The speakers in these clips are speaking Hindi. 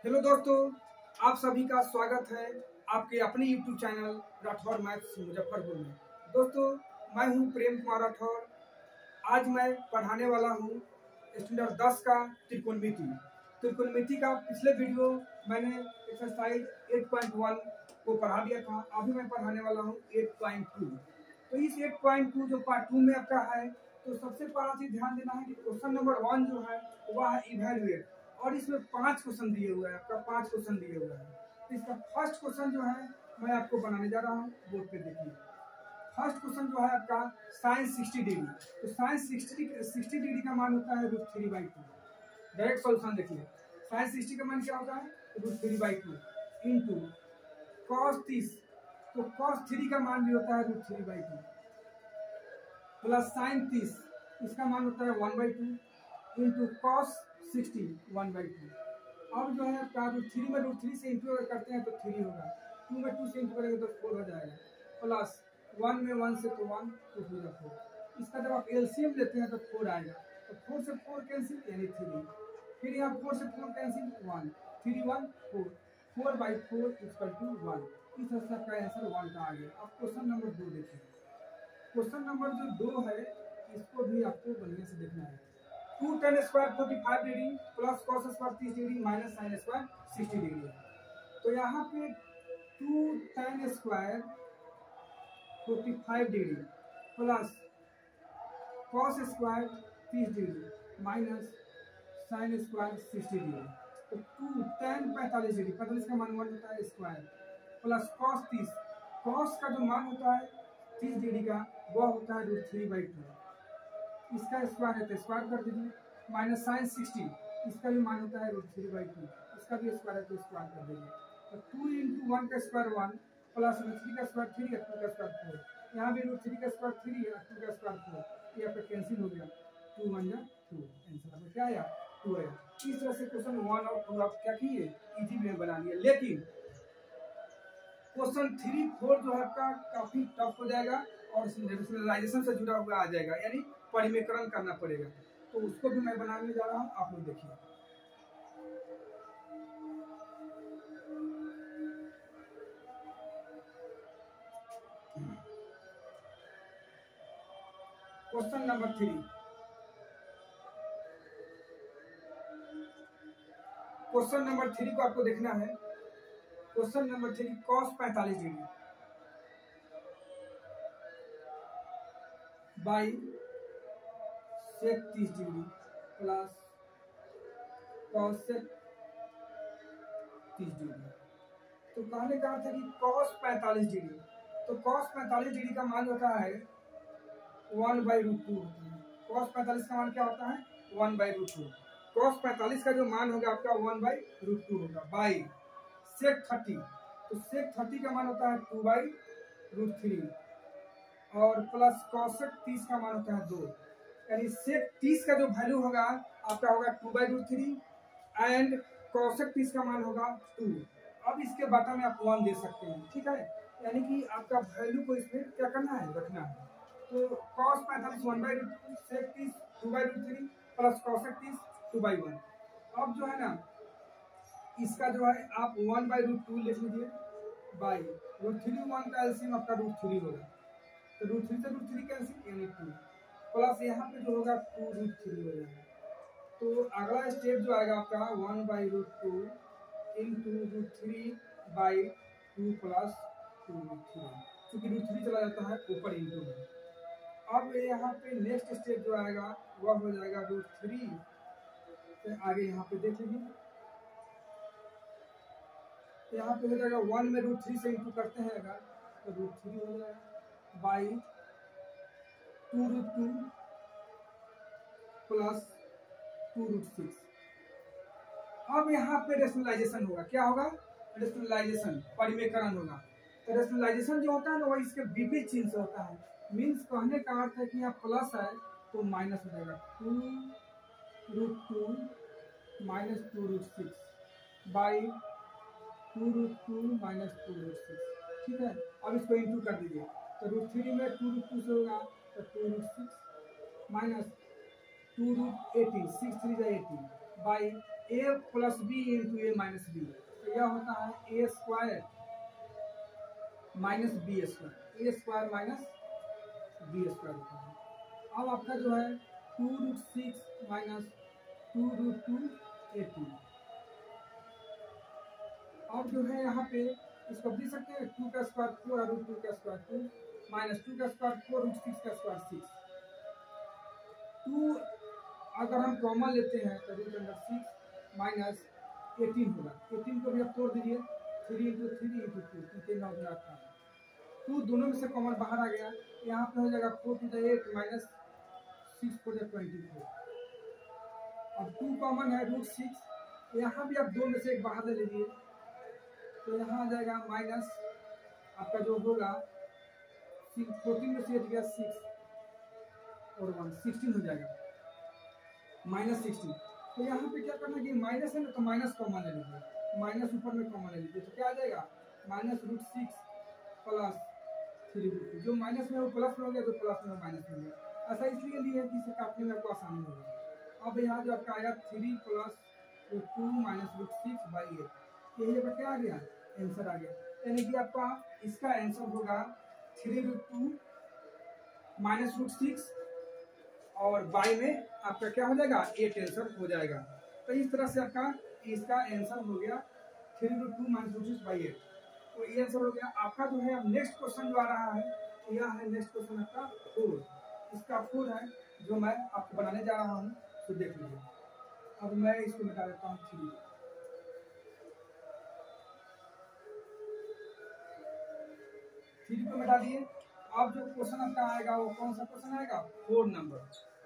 हेलो दोस्तों, आप सभी का स्वागत है आपके अपने YouTube channel Rathore maths Muzaffarpur में। दोस्तों, मैं हूं प्रेम कुमार राठौर। आज मैं पढ़ाने वाला हूं स्टैंडर्ड 10 का त्रिकोणमिति का पिछले वीडियो मैंने एक्सरसाइज 8.1 को पढ़ा दिया था। अभी मैं पढ़ाने वाला हूं 8.2। तो इस 8.2 जो पार्ट 2 में आपका है, तो सबसे पहला चीज ध्यान देना है कि क्वेश्चन नंबर 1 जो है वह है इवैल्यूएट, और इसमें 5 क्वेश्चन दिए हुए हैं। आपका 5 क्वेश्चन दिए हुए हैं। तो इसका फर्स्ट क्वेश्चन जो है मैं आपको बनाने जा रहा हूँ, बोर्ड पे देखिए। फर्स्ट क्वेश्चन जो है आपका साइन 60 डिग्री। तो साइन 60 डिग्री का मान होता है √3/2। डायरेक्ट सॉल्यूशन देखिए। साइन 60 का मान क्या होता है? √3/2 इंटू कॉस 30। तो कॉस 3 का मान भी होता है √3/2 प्लस साइन 30, इसका मान होता है 1/2 इंटू कॉस 60 1/2। अब जो है आपका √3 में √3 से इंटू करते हैं तो 3 होगा, 2 में 2 से इंटू करेंगे तो 4 हो जाएगा, प्लस 1 में 1 से तो 1, 2 हो 4। इसका जब आप एलसीएम लेते हैं तो 4 आएगा। तो 4 से 4 कैंसिल यानी 3। फिर यहाँ 4 से 4 कैंसिल 1, 3 1 4, 4/4 = 1। इस हिसाब का आंसर 1 का आ गया। अब क्वेश्चन नंबर 2 देखिए। क्वेश्चन नंबर जो 2 है इसको भी आपको बढ़िया से देखना है। 2 tan square 45 degree plus cos square 30 degree minus sine square 60 degree है। तो यहाँ पे 2 tan square 45 degree plus cos square 30 degree minus sine square 60 degree. तो 2 tan 45 डिग्री, 45 का मान 1 होता है स्क्वायर, प्लस कॉस 30, कॉस का जो मान होता है 30 डिग्री का वह होता है √3/2। इसका स्क्वायर है तो स्क्वायर कर दीजिए, माइनस साइन 60, इसका भी मान होता है √3/2, इसका भी स्क्वायर है तो स्क्वायर कर दीजिए। तो 2 × 1 का स्क्वायर 1 प्लस √3 का स्क्वायर 3 और 2 का स्क्वायर 4। यहाँ भी √3 का स्क्वायर 3 और 2 का स्क्वायर 4। ये आपका कैंसिल हो गया, 2 1 जा 2। आंसर आपका क्या आया? 2 आया। इस तरह से क्वेश्चन 1 और 2 आप क्या किए, इजी में बना लिए। लेकिन क्वेश्चन 3 4 जो है आपका काफी टफ हो जाएगा और रेशनलाइजेशन से जुड़ा हुआ आ जाएगा, यानी परिमेयकरण करना पड़ेगा। तो उसको भी मैं बनाने जा रहा हूँ, आप लोग देखिए। Question number 3। क्वेश्चन नंबर 3 को आपको देखना है। Question number 3 cos 45 degree by sec 30 degree plus cos sec 30 degree. तो कहने का अर्थ है कि कॉस 45 डिग्री, तो कॉस 45 डिग्री का मान होता है 1/√2 होता है। कॉस 45 का मान क्या होता है? 1/√2। कॉस 45 का जो मान होगा आपका 1/√2 होगा बाई सेक 30। तो सेक 30 का मान होता है 2/√3 और प्लस कॉसेक 30 का मान होता है 2। यानी सेक 30 का जो वैल्यू होगा आपका होगा 2/√3 एंड कॉसेक 30 का मान होगा 2। अब इसके बटा में आप 1 दे सकते हैं, ठीक है। यानी कि आपका वैल्यू को इसमें क्या करना है, रखना है। तो कॉस 45 1/√2, सेक 30 2/√3 प्लस कॉसेक 30 2/1। अब जो है ना, इसका जो है आप 1/√2 लिख लीजिए बाई √3 1 का एलसीएम आपका √3 होगा। तो √3 से √3 कैंसिल यानी 2 प्लस यहाँ पे जो होगा 2√3 हो जाएगा। तो अगला स्टेप जो आएगा आपका 1/√2 इंटू √3/2 प्लस 2√3, क्योंकि √3 चला जाता है ऊपर इंटू में। अब यहाँ पे नेक्स्ट स्टेप जो आएगा वह हो जाएगा √3 से आगे यहाँ पे देख लीजिए। यहाँ पे हो जाएगा 1 में √3 से इंटू करते हैं अगर तो √3 हो जाएगा बाई 2√2 प्लस 2√6। अब यहाँ पे रेशनलाइजेशन होगा, क्या होगा? रेशनलाइजेशन, परिमेयकरण होगा। तो रेशनलाइजेशन जो होता है ना, वो इसके विपरीत चिन्ह से होता है। मीन्स कहने का अर्थ है कि यहाँ प्लस है तो माइनस हो जाएगा, 2√2 माइनस 2√6 बाई 2√2 माइनस 2√6, ठीक है। अब इसको इंटू कर दीजिए। तो √3 में 2√2 से होगा तो 2√6 minus 2√18 6 3 18 by a plus b into a minus b, तो यह होता है a square minus b square, a square minus b square होता है। अब आपका जो है 2√6 माइनस 2√2a2। अब जो है यहाँ पे इसको लिख सकते हैं 2 का स्क्वायर 4 और √2 का स्क्वायर 2 माइनस 2 का स्क्वायर 4 √6 का स्क्वायर 6। 2 अगर हम कॉमन लेते हैं तो रूट अंडर 6 माइनस 18 होगा। 18 को भी आप तोड़ दीजिए, 3 इंटू 3 इंटू 2, 3 9 18। 2 दोनों में से कॉमन बाहर आ गया, यहाँ पे हो जाएगा 4 to the 8 minus 6 to the 24। अब 2 कॉमन है √6, यहाँ भी आप 2 में से एक बाहर ले लीजिए, तो यहाँ आ जाएगा माइनस आपका जो होगा 14 में से 8 गया 6 और 1 16 हो जाएगा, माइनस 16। तो यहाँ पे क्या करना है कि माइनस है ना, तो माइनस कॉमन ले लीजिए, माइनस ऊपर में कॉमन ले लीजिए, तो क्या आ जाएगा माइनस √6 प्लस 3√2। जो माइनस में वो प्लस में हो गया, जो प्लस में वो माइनस में हो गया। ऐसा इसलिए लिया है कि इसे काटने में आपको आसानी होगी। अब यहाँ जो आपका आया 3 प्लस 2 माइनस √6/8, यही पर क्या आ गया आंसर आ गया। यानी कि आपका इसका आंसर होगा 3√2 माइनस √6 और बाई में आपका क्या हो जाएगा 8 आंसर हो जाएगा। तो इस तरह से आपका इसका आंसर हो गया 3√2 माइनस √6/8। तो ये आंसर हो गया आपका। जो है अब नेक्स्ट क्वेश्चन जो आ रहा है, यह है नेक्स्ट क्वेश्चन आपका 4। इसका 4 है जो मैं आपको बनाने जा रहा हूँ, तो देख लीजिए। अब मैं इसको मिटा देता हूँ 3 को मिटा दिए। अब जो क्वेश्चन आपका आएगा वो कौन सा क्वेश्चन आएगा 4 नंबर।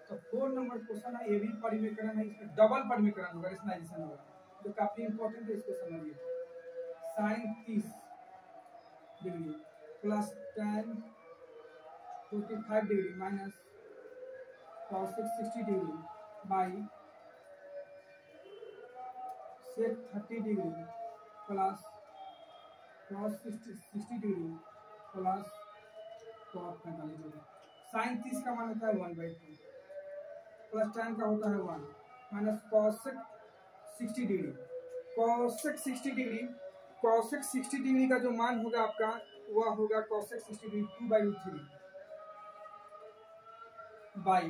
तो 4 नंबर क्वेश्चन है, ये भी परिमीकरण है, इसमें डबल परिमीकरण होगा, रेशनलाइजेशन होगा, जो काफी इंपॉर्टेंट है। इसको समझिए, sine 30 degree plus tan 45 degree minus cos 60 degree by sec 30 degree plus cos 60 degree plus cos 45 degree. Sine 30 का मान होता है 1/2 प्लस tan का होता है 1 minus cosec 60 degree. cosec 60 degree, cosec 60 degree का जो मान होगा आपका वह होगा cosec 60 डिग्री 2/√3 बाई,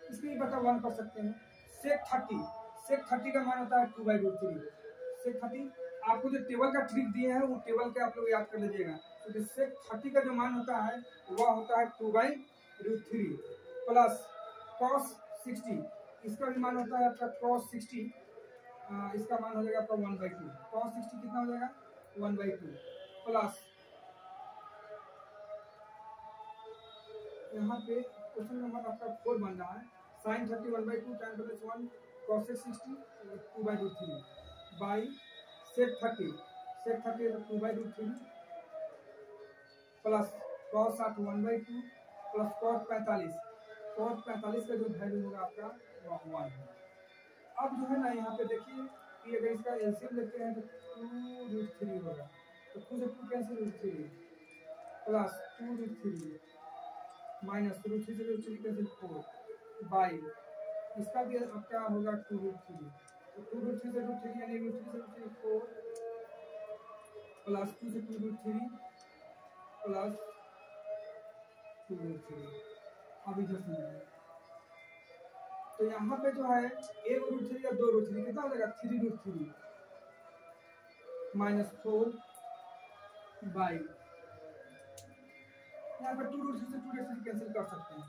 इसमें बटा 1 कर सकते हैं। sec 30 का मान होता है 2/√3। sec 30 आपको जो टेबल का ट्रिक दिए हैं वो टेबल के आप लोग याद कर लीजिएगा। तो sec 30 का जो मान होता है वह होता है 2/√3 प्लस cos 60, इसका भी मान होता है आपका cos 60, इसका मान हो जाएगा आपका 1/2। cos 60 कितना हो जाएगा 1/2 प्लस यहाँ पे क्वेश्चन नंबर आपका 4 बन रहा है, sin 30 1/2 tan plus 1 cos 60 2/√3 by sec 30 2/√3 plus cos 60 1/2 plus cos 45 का जो वैल्यू होगा आपका वह 1 है। अब जो है ना यहाँ पे देखिए कि अगर इसका एलसीएम लेते हैं तो 2√3 होगा, तो 2 से 2 कैंसिल √3 प्लस 2√3 माइनस √3 से √3 कैंसिल 4 बाई, इसका भी आपका होगा 2√3, तो 2√3 से √3 यानी √3 से √3 4 प्लस 2 से 2√3 प्लस 2√3। अब इधर समझिए, तो यहाँ पे जो है 1√3 या 2√3 कितना हो जाएगा 3√3 माइनस 4 बाई, यहाँ पर 2√3 से 2√3 कैंसिल कर सकते हैं,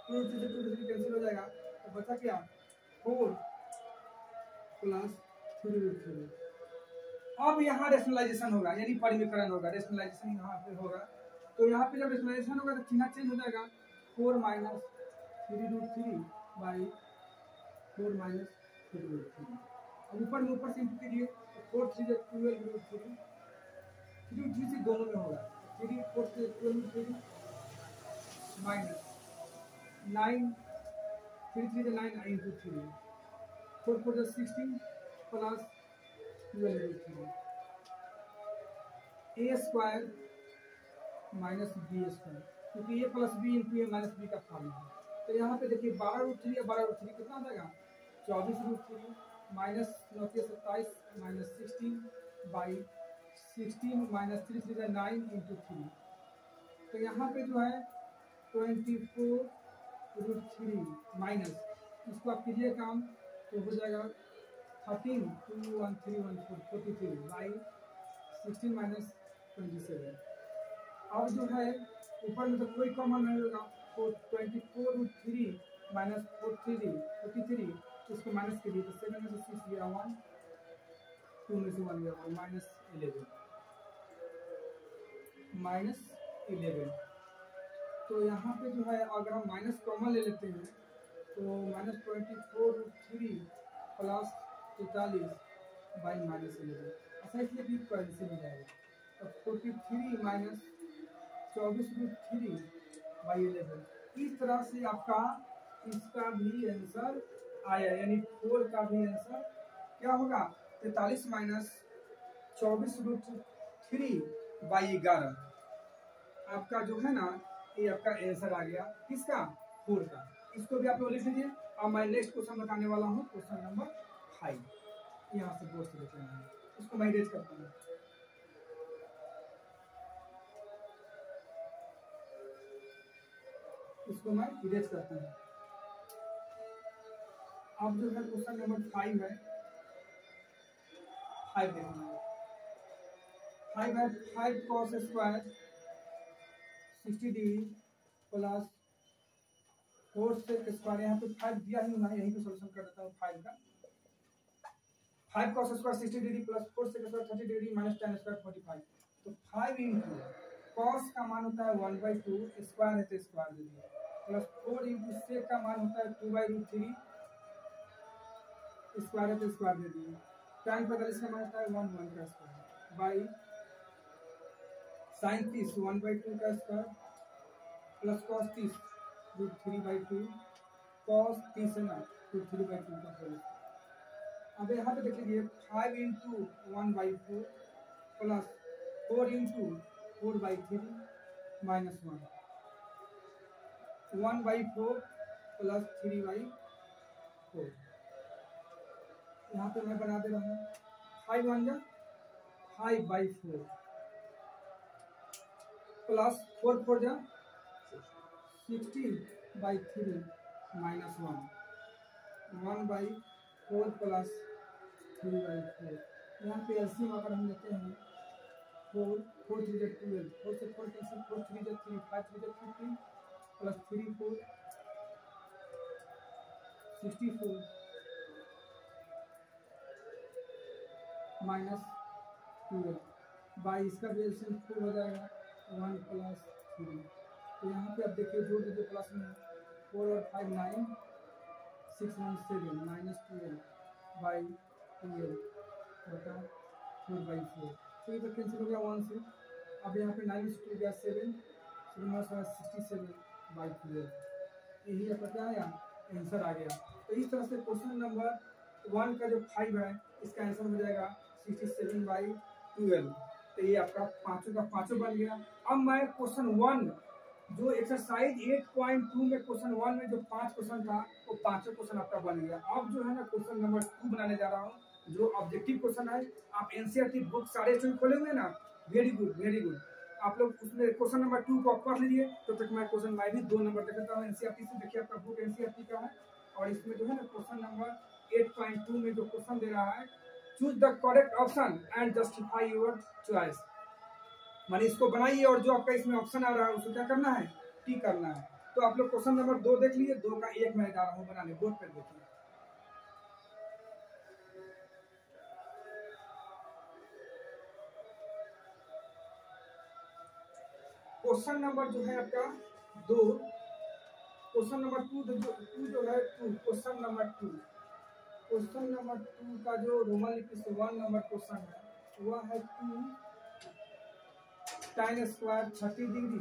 2√3 से 2√3 कैंसिल हो जाएगा, तो बचा क्या 4 प्लस 3√3। अब यहाँ रेशनलाइजेशन होगा, यानी परिमीकरण होगा, रेशनलाइजेशन यहाँ पे होगा। तो यहाँ पे जब रेशनलाइजेशन होगा तो चिन्ह चेंज हो जाएगा, 4 माइनस 3√3 बाई 4 माइनस 3√3। अब ऊपर में ऊपर से इंटू कीजिए, तो 4 3 से 12√3, 3 से दोनों में होगा, 3 4 से 12√3 माइनस 9 3 3 से 9 इंटू 3 4 4 से 16 plus 12√3 a square minus b square, क्योंकि a plus b into a minus b का फॉर्मूला है। तो यहाँ पे देखिए 12√3 या 12√3 कितना आ जाएगा 24√3 माइनस 9×27 माइनस 16/16 माइनस 3 3 9 × 3। तो यहाँ पे जो है 24√3 माइनस, इसको आप कीजिए काम तो हो जाएगा 13 2 1 3 1 4 43/16 माइनस 27। अब जो है ऊपर में तो कोई कॉमन नहीं होगा, तो 24√3 माइनस 43 इसको माइनस के लिए तो 7 में से 6 गया 1, 2 में से 1 गया माइनस 11। तो यहाँ पे जो है अगर हम माइनस कॉमन ले लेते हैं तो माइनस 24√3 प्लस 43/-11, ऐसा इसलिए भी कैंसिल हो जाएगा। तो 43 माइनस 24√3/11, इस तरह से आपका इसका भी आंसर आया, यानी 4 का भी आंसर क्या होगा 43 माइनस 24√3/11 आपका जो है ना, ये आपका आंसर आ गया किसका 4 का। इसको भी आप लोग लिख लीजिए। अब मैं नेक्स्ट क्वेश्चन बताने वाला हूँ, क्वेश्चन नंबर 5। यहाँ से दोस्त लिख लेना है, इसको मैं इरेज करता हूँ। इसको मैं इरेज करता हूँ। अब जो है क्वेश्चन नंबर 5 है, 5 देखना है। 5 है 5 cos square 60 degree plus 4 sec square, यहाँ पे 5 दिया ही नहीं, यहीं पे सॉल्यूशन कर देता हूँ 5 का। 5 cos square 60 degree plus 4 sec square 30 degree minus tan square 45। तो 5 इंटू cos का मान होता है 1/2, स्क्वायर है तो स्क्वायर दे दिया, प्लस 4 इंटू sec का मान होता है 2/√3, स्क्वायर है तो स्क्वायर दे दिए, tan 45 का मान होता है 1 का स्क्वायर बाई sin 30 1/2 का स्क्वायर प्लस cos 30 √3/2 cos 30 है ना √3/2 का होल। अब यहाँ पे देख लीजिए 5 into 1/4 plus 4 into 4/3 minus 1/4 plus 3/4। यहाँ पे मैं बना दे रहा हूँ 5 1 जा 5/4 प्लस 4 4 जा 60/3 माइनस 1/4 प्लस 3/4। यहाँ पे एलसीएम अगर हम लेते हैं 4 4 3 जा 12, 4 से 4 कैंसिल, 4 3 जा 3, 5 3 जा 15 प्लस 3 4 64 माइनस 12 बाई इसका भी एलसीएम 4 हो जाएगा 1 प्लस 3। तो यहाँ पे आप देखिए जोड़ दीजिए प्लस में 4 और 5 9 6 1 7 माइनस 12/12 होता 4/4। तो ये तो कैंसिल हो गया 1 से। अब यहाँ पे 9 2 गया 7 67/12। यही आपका क्या आया आंसर आ गया। तो इस तरह से क्वेश्चन नंबर 1 का जो 5 है इसका आंसर हो जाएगा 67/12। तो ये आपका पाँचों का पाँचों बन गया। अब मैं क्वेश्चन 1 जो एक्सरसाइज 8.2 में क्वेश्चन 1 में जो 5 क्वेश्चन था वो पाँचों क्वेश्चन आपका बन गया। अब जो है ना क्वेश्चन नंबर 2 बनाने जा रहा हूँ, जो ऑब्जेक्टिव क्वेश्चन है। आप एनसीईआरटी बुक सारे स्टूडेंट खोलेंगे ना, वेरी गुड वेरी गुड। आप लोग उसमें क्वेश्चन नंबर 2 को पढ़ लीजिए, तो तक मैं क्वेश्चन मैं भी 2 नंबर दे देता हूँ एनसीईआरटी से। देखिए आपका बुक एनसीईआरटी का है और इसमें जो है ना क्वेश्चन नंबर 8.2 में जो क्वेश्चन दे रहा है, choose the correct option and justify your choice. माने इसको बनाइए और जो आपका इसमें ऑप्शन आ रहा है उसको क्या करना है, टिक करना है। तो आप लोग क्वेश्चन नंबर 2 देख लीजिए, 2 का 1 मैं जा रहा हूँ बनाने, बोर्ड पर देखिए। क्वेश्चन नंबर जो है आपका 2, क्वेश्चन नंबर 2 जो है 2, क्वेश्चन नंबर 2 का जो रोमन लिपि से 1 नंबर क्वेश्चन है वह है 2 tan square 30 degree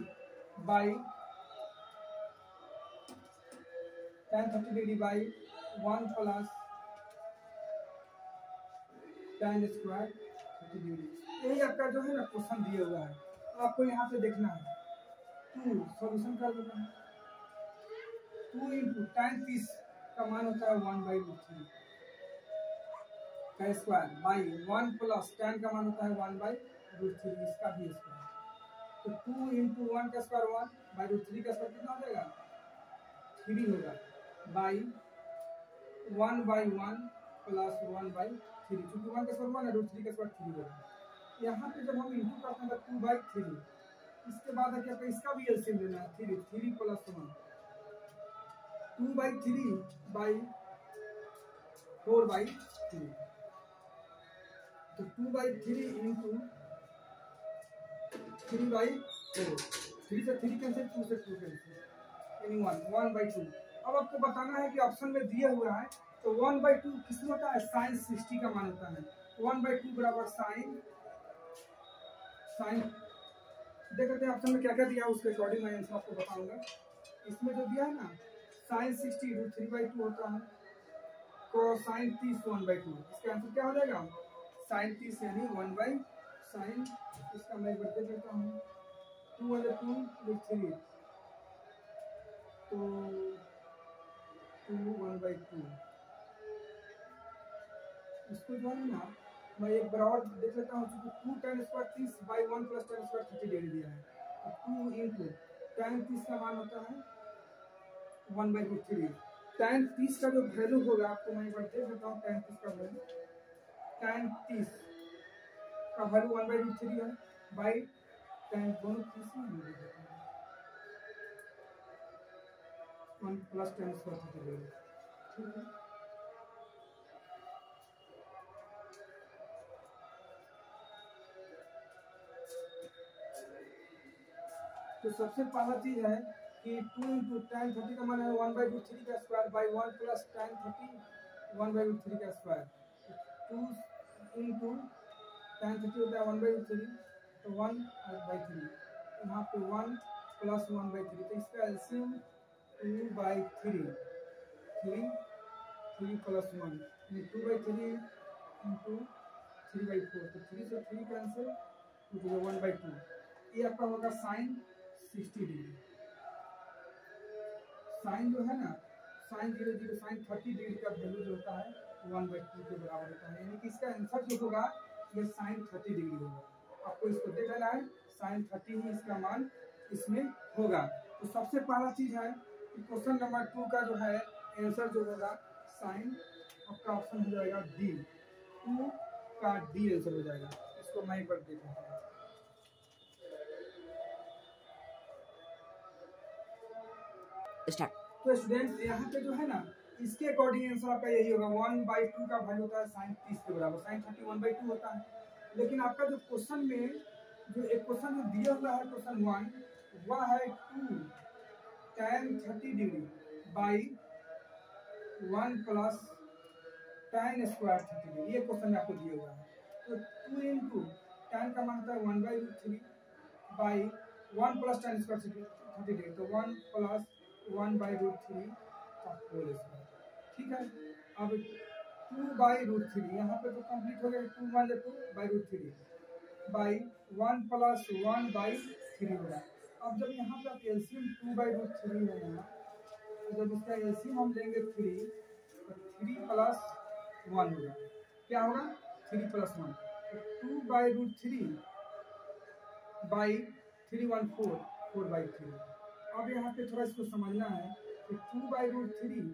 by tan 30 degree by 1 plus tan square 30 degree. यही आपका जो है ना क्वेश्चन दिया हुआ है, आपको यहाँ पे देखना है। 2 सॉल्यूशन कर देना है। 2 इंटू tan 30 का मान होता है 1/√3 का स्क्वायर बाई 1 प्लस tan का मान होता है 1/√3 इसका भी स्क्वायर। तो 2 इंटू 1 का स्क्वायर 1/√3 का स्क्वायर कितना हो जाएगा 3 होगा बाई 1/1 प्लस 1/3 क्योंकि 1 का स्क्वायर 1 है √3 का स्क्वायर 3 होगा। यहाँ पे जब हम इंटू करते हैं तो 2/3 इसके बाद है क्या इसका भी एलसीएम लेना है 3 प्लस 1 2/3 बाई 4/3 तो 2/3 इंटू 3/4 3 से 3 कैंसिल 2 से 2 कैंसिल यानी 1/2। अब आपको बताना है कि ऑप्शन में दिया हुआ है तो 1/2 किस में होता है sin 60 का मान होता है 1/2 बराबर sin देख लेते हैं ऑप्शन में क्या क्या दिया है उसके अकॉर्डिंग मैं आंसर आपको बताऊंगा। इसमें जो दिया है ना sin 60 √3/2 होता है cosine 30 1/2 इसका आंसर क्या हो जाएगा sin 30 यानी 1/sin इसका मैं बदल देता हूँ 2/2 तो 2 1/2 इसको जो है ना मैं एक बार और देख लेता हूँ क्योंकि 2 tan square 30 by 1 plus tan square 30 दे दिया है तो 2 इंटू tan 30 का मान होता है 1/√3 tan 30 का जो वैल्यू होगा आपको मैं एक बार देख लेता हूँ tan 30 का वैल्यू tan 30 का वैल्यू 1/√3 है बाई tan दोनों 30 में मिल जाता है 1 प्लस tan स्क्वायर 30 दे ठीक है। तो सबसे पहला चीज है कि 2 इंटू tan 30 का मान है 1/√3 का स्क्वायर बाई 1 प्लस tan 30 1/√3 का स्क्वायर 2 इंटू tan 30 होता है 1/√3 तो 1/3 यहाँ पे 1 प्लस 1/3 तो इसका एलसीएम 2/3 3 प्लस 1 2/3 इंटू 3/4 तो 3 से 3 कैंसिल तो 1/2 ये आपका होगा साइन 60 डिग्री। साइन जो है ना साइन 0 साइन 30 डिग्री का वैल्यू जो होता है 1/2 के बराबर होता है यानी कि इसका आंसर जो होगा ये साइन 30 डिग्री होगा। आपको इसको देख लेना है साइन 30 ही इसका मान इसमें होगा। तो सबसे पहला चीज है कि क्वेश्चन नंबर 2 का जो है आंसर जो होगा साइन आपका ऑप्शन हो जाएगा डी 2 का डी आंसर हो जाएगा। इसको मैं एक बार देख लेता हूँ तो स्टूडेंट्स यहाँ पे जो है ना इसके अकॉर्डिंग आंसर आपका यही होगा 1/2 का वैल्यू होता है साइन 30 के बराबर साइन 30 1/2 होता है। लेकिन आपका जो क्वेश्चन में जो एक क्वेश्चन में दिया हुआ है क्वेश्चन 1 वह है 2 tan 30 degree by 1 plus tan square 30 degree ये क्वेश्चन आपको दिया हुआ है। तो 2 इंटू tan का मान होता है 1/√3 by 1 plus tan square 30 degree तो 1 प्लस 1/√3 का होल स्क्वायर ठीक है। अब 2/√3 यहाँ पे तो कंप्लीट हो गया 2/√3 बाई 1 प्लस 1/3 होगा। अब जब यहाँ पे आप एलसीएम 2/√3 है यहाँ तो जब इसका एलसीएम हम लेंगे 3 तो 3 प्लस 1 होगा क्या होगा 3 प्लस 1 तो 2/√3 बाई 314 4/3। अब यहाँ पे थोड़ा इसको समझना है कि 2/√3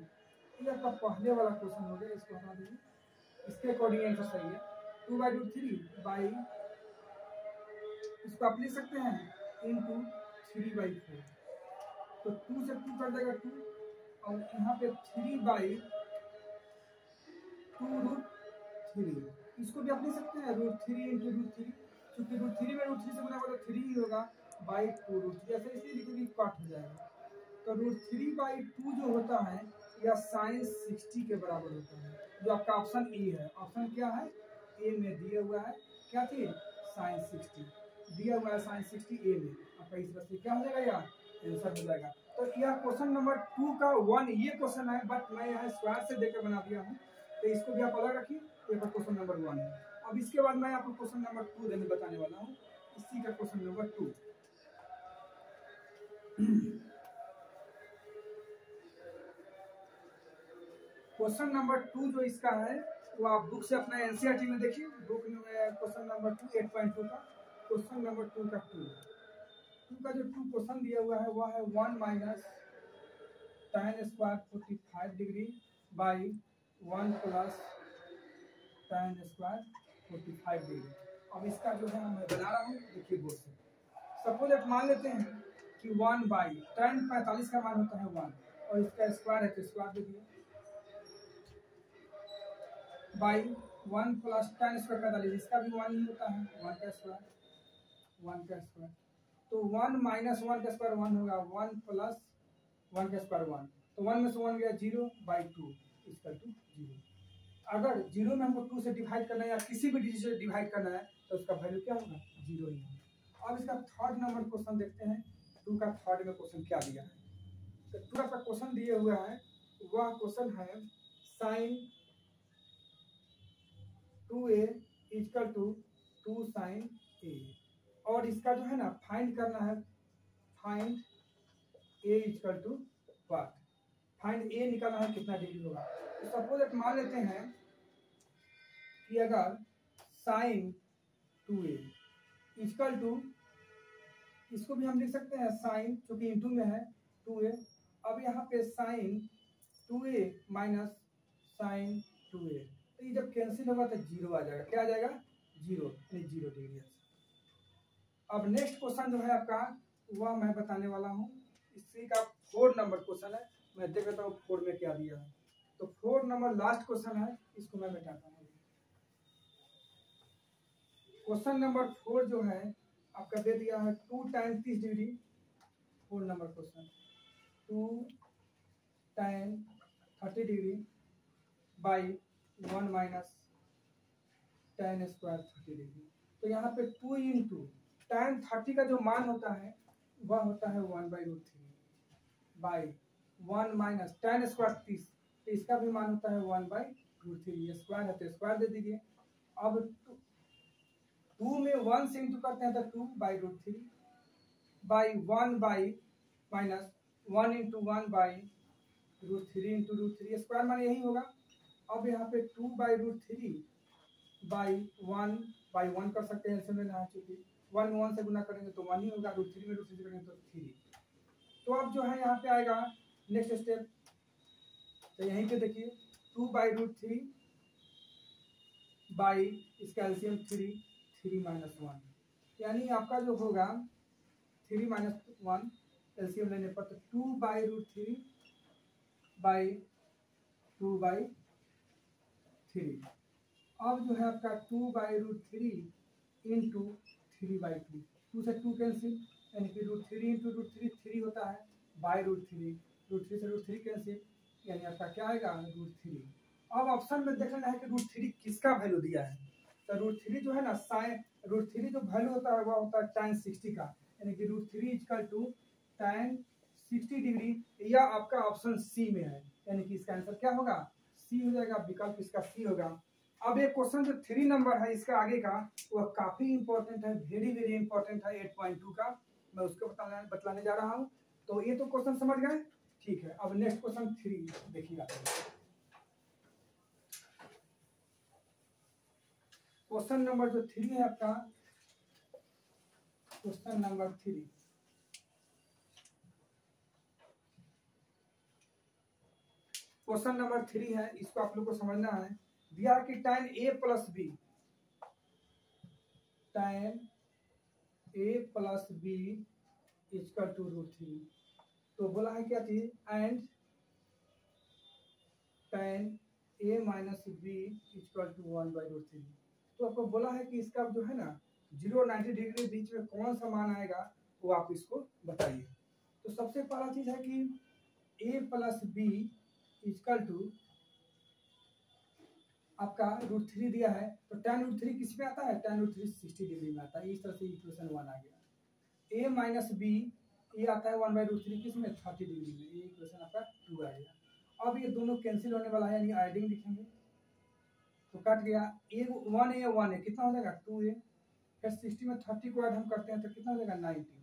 ये आपका पहले वाला क्वेश्चन हो गया इसको हटा दीजिए इसके अकॉर्डिंग आंसर सही है 2/√3 बाई इसको आप लिख सकते हैं इंटू 3/4 तो 2 से 2 कर देगा 2 और यहाँ पे 3/2√3 इसको भी आप लिख सकते हैं √3 इंटू √3 क्योंकि √3 में √3 से गुना होगा तो 3 ही होगा बाई 2 √3 ऐसे इसलिए लिखोगे काट हो जाएगा। तो √3/2 जो होता है यह साइन 60 के बराबर होता है जो आपका ऑप्शन ए है। ऑप्शन क्या है ए में दिया हुआ है क्या चीज साइन 60 दिया हुआ है साइन 60 ए में आपका इस बस क्या हो जाएगा यार आंसर हो जाएगा। तो यह क्वेश्चन नंबर 2 का 1 ये क्वेश्चन है बट मैं यहाँ स्क्वायर से देकर बना दिया हूँ तो इसको भी आप अलग रखिए। ये क्वेश्चन नंबर 1 है। अब इसके बाद मैं आपको क्वेश्चन नंबर 2 देने बताने वाला हूँ इसी का क्वेश्चन नंबर 2। क्वेश्चन नंबर 2 जो इसका है वो आप बुक से अपना एनसीईआरटी में देखिए। बुक में क्वेश्चन नंबर 2 8.2 का क्वेश्चन नंबर 2 का 2 का जो 2 क्वेश्चन दिया हुआ है वह है 1 minus tan square 45 degree by 1 plus tan square 45 degree. अब इसका जो है मैं बना रहा हूँ, देखिए बोर्ड से। सपोज आप मान लेते हैं कि 1 बाई tan 45 का मान होता है 1 और इसका स्क्वायर है तो स्क्वायर दे दिए बाई 1 प्लस tan स्क्वायर 45, इसका भी 1 ही होता है 1 का स्क्वायर तो 1 माइनस 1 का स्क्वायर 1 होगा 1 प्लस 1 का स्क्वायर 1 तो 1 में से 1 गया 0 बाई 2 इसका 0। अगर 0 में हमको 2 से डिवाइड करना है या किसी भी डिजिट से डिवाइड करना है तो उसका वैल्यू क्या होगा 0 ही होगा। अब इसका थर्ड नंबर क्वेश्चन देखते हैं 2 का थर्ड में क्वेश्चन क्या दिया है। तो 2 का क्वेश्चन दिए हुआ है वह क्वेश्चन है sine 2a equal to 2 sine a और इसका जो है ना फाइंड करना है find a equal to what, find a निकालना है कितना डिग्री होगा। तो सपोज एक मान लेते हैं कि अगर साइन 2a इक्वल टू, इसको भी हम लिख सकते हैं साइन क्योंकि इंटू में है 2a। अब यहाँ पे sign 2a minus sign 2a तो ये जब कैंसिल होगा तो 0 आ जाएगा। क्या आ जाएगा 0 डिग्री। अब नेक्स्ट क्वेश्चन जो है आपका वह मैं बताने वाला हूँ। इसी का 4 नंबर क्वेश्चन है, मैं देख लेता हूँ 4 में क्या दिया है। तो 4 नंबर लास्ट क्वेश्चन है, इसको मैं बताता हूँ। क्वेश्चन नंबर 4 जो है आपका दे दिया है 2 tan 30 degree. 4 number question 2 tan 30 degree by 1 minus tan square 30 degree. तो यहाँ पे 2 इंटू tan 30 का जो मान होता है वह होता है 1/√3 बाई 1 माइनस tan स्क्वायर 30 तो इसका भी मान होता है 1/√3। ये स्क्वायर है तो स्क्वायर दे दीजिए। अब 2 में 1 से इंटू करते हैं तो 2/√3 by 1 by minus 1 into 1/√3 into √3 square मान यही होगा। अब यहाँ पे 2/√3 बाई 1 कर सकते हैं, इसमें ना चूंकि 1 में 1 से गुना करेंगे तो 1 ही होगा, √3 में √3 करेंगे तो 3। तो अब जो है यहाँ पे आएगा नेक्स्ट स्टेप, तो यहीं पे देखिए 2/√3 बाई इसका एलसीएम 3 माइनस 1 यानी आपका जो होगा 3 माइनस 1 एलसीएम लेने पर तो 2/√3 बाई 2/3। अब जो है आपका 2/√3 इंटू 3/2 2 से 2 कैंसिल यानी कि √3 इंटू √3 3 होता है बाई √3 से √3 कैंसिल यानी आपका क्या आएगा √3। अब ऑप्शन में देखना है कि √3 किसका वैल्यू दिया है। तो √3 जो है ना साइन √3 जो वैल्यू होता है वह होता है tan 60 का यानी कि √3 इक्वल टू tan 60 डिग्री। या आपका ऑप्शन सी में है यानी कि इसका आंसर क्या होगा सी हो जाएगा, विकल्प इसका सी होगा। अब ये क्वेश्चन जो 3 नंबर है इसका आगे का वह काफी इंपॉर्टेंट है, वेरी इंपॉर्टेंट है 8.2 का, मैं उसको बतलाने जा रहा हूँ। तो ये तो क्वेश्चन समझ गए, ठीक है। अब नेक्स्ट क्वेश्चन 3 देखिएगा। क्वेश्चन नंबर जो 3 है आपका, क्वेश्चन नंबर 3 क्वेश्चन नंबर 3 है, इसको आप लोग को समझना है। दिया कि tan a plus b equal to √3 तो बोला है क्या चीज and tan a minus b equal to 1/√3। तो आपको बोला है कि इसका जो है ना 0 और 90 डिग्री के बीच में कौन सा मान आएगा वो आप इसको बताइए। तो सबसे पहला चीज है कि a plus b equal to आपका √3 दिया है तो tan √3 किस में आता है tan √3 60 डिग्री में आता है। इस तरह से इक्वेशन 1 आ गया। a माइनस बी ये आता है 1/√3 किस में 30 डिग्री में, ये इक्वेशन आपका 2 आ गया। अब ये दोनों कैंसिल होने वाला है यानी एडिंग लिखेंगे तो कट गया। a 1 है कितना हो जाएगा 2a, फिर 60 में 30 को ऐड हम करते हैं तो कितना हो जाएगा 90।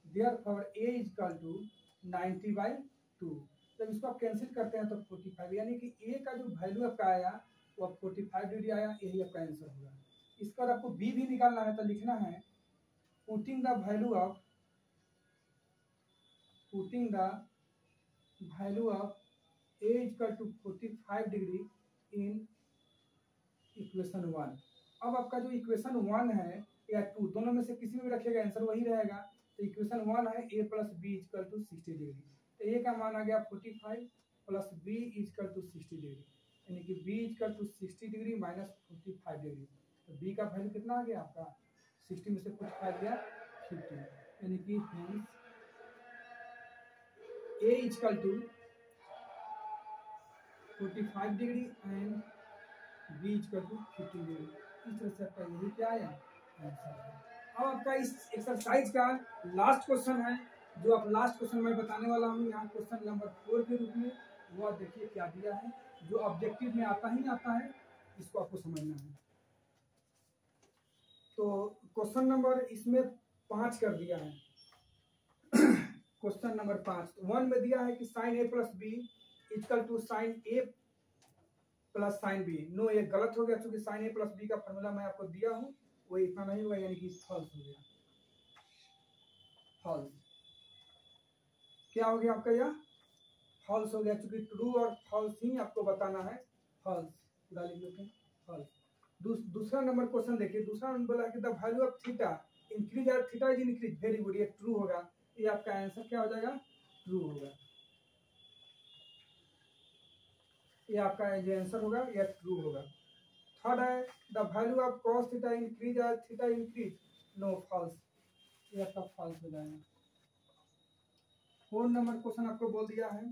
देयरफॉर a इक्वल टू 90/2 जब इसको आप कैंसिल करते हैं तो 45, यानी कि ए का जो वैल्यू आपका आया वो अब 45 डिग्री आया, यही आपका आंसर होगा। इसका और आपको बी भी निकालना है तो लिखना है putting the value of a equal to 45 degree in equation 1। अब आपका जो इक्वेशन 1 है या 2 दोनों में से किसी में भी रखिएगा आंसर वही रहेगा। तो इक्वेशन 1 है a plus b equal to 60 degree, तो a का मान आ गया 45 plus b equal to 60 degree, यानी कि b equal to 60 degree minus 45 degree. तो b का वैल्यू कितना आ गया आपका 60 में से 45 गया 50, यानी कि hence a equal to 45 degree and b equal to 50 degree. इस तरह से आपका यही क्या आया आंसर है। अब आपका इस एक्सरसाइज का लास्ट क्वेश्चन है, जो आप लास्ट क्वेश्चन मैं बताने वाला हूँ यहाँ क्वेश्चन नंबर 4 के रूप में। वो आप देखिए क्या दिया है, जो ऑब्जेक्टिव में आता ही आता है, इसको आपको समझना है। तो क्वेश्चन नंबर इसमें 5 कर दिया है। क्वेश्चन नंबर 5 1 में दिया है कि sine a plus b equal to sine a plus sine b. No, ये गलत हो गया, क्योंकि साइन ए प्लस बी का फॉर्मूला मैं आपको दिया हूँ वो इतना नहीं हुआ, यानी कि फॉल्स हो गया। फॉल्स क्या हो गया आपका, यह फॉल्स हो गया, क्योंकि ट्रू और फॉल्स ही आपको बताना है। फॉल्स पूरा लिख लेते हैं, फॉल्स। दूसरा नंबर क्वेश्चन देखिए, दूसरा नंबर बोला कि the value of theta increase और theta is increase. Very good, ये ट्रू होगा, ये आपका आंसर क्या हो जाएगा, ट्रू होगा। ये आपका जो आंसर होगा यह ट्रू होगा। थर्ड है the value of cos theta increase और थीटा इंक्रीज। नो, फॉल्स, ये आपका फॉल्स हो जाएगा। 4 नंबर क्वेश्चन आपको बोल दिया है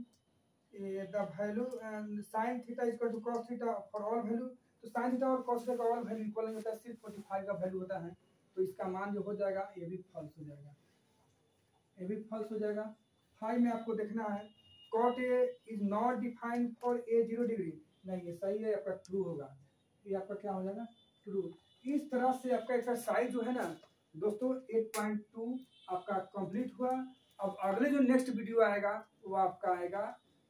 the value and sine theta equal to cos theta for all value. तो साइन थीटा और कॉस थीटा का ऑल वैल्यू इक्वल नहीं होता है, सिर्फ 45 का वैल्यू होता है, तो इसका मान जो हो जाएगा ये भी फॉल्स हो जाएगा, ये भी फॉल्स हो जाएगा। 5 में आपको देखना है cot a is not defined for a 0 degree. नहीं, ये सही है, आपका ट्रू होगा, ये आपका क्या हो जाएगा, ट्रू। इस तरह से आपका एक्सरसाइज जो है ना दोस्तों 8.2 आपका कंप्लीट हुआ। अब अगले जो नेक्स्ट वीडियो आएगा वो आपका आएगा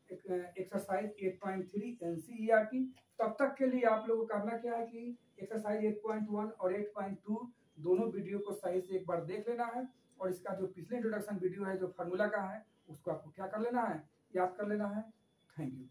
एक्सरसाइज 8.3 एनसीईआरटी। तब तक के लिए आप लोगों को करना क्या है कि एक्सरसाइज 8.1 और 8.2 दोनों वीडियो को सही से एक बार देख लेना है, और इसका जो पिछले इंट्रोडक्शन वीडियो है जो फार्मूला का है उसको आपको क्या कर लेना है, याद कर लेना है। Thank you.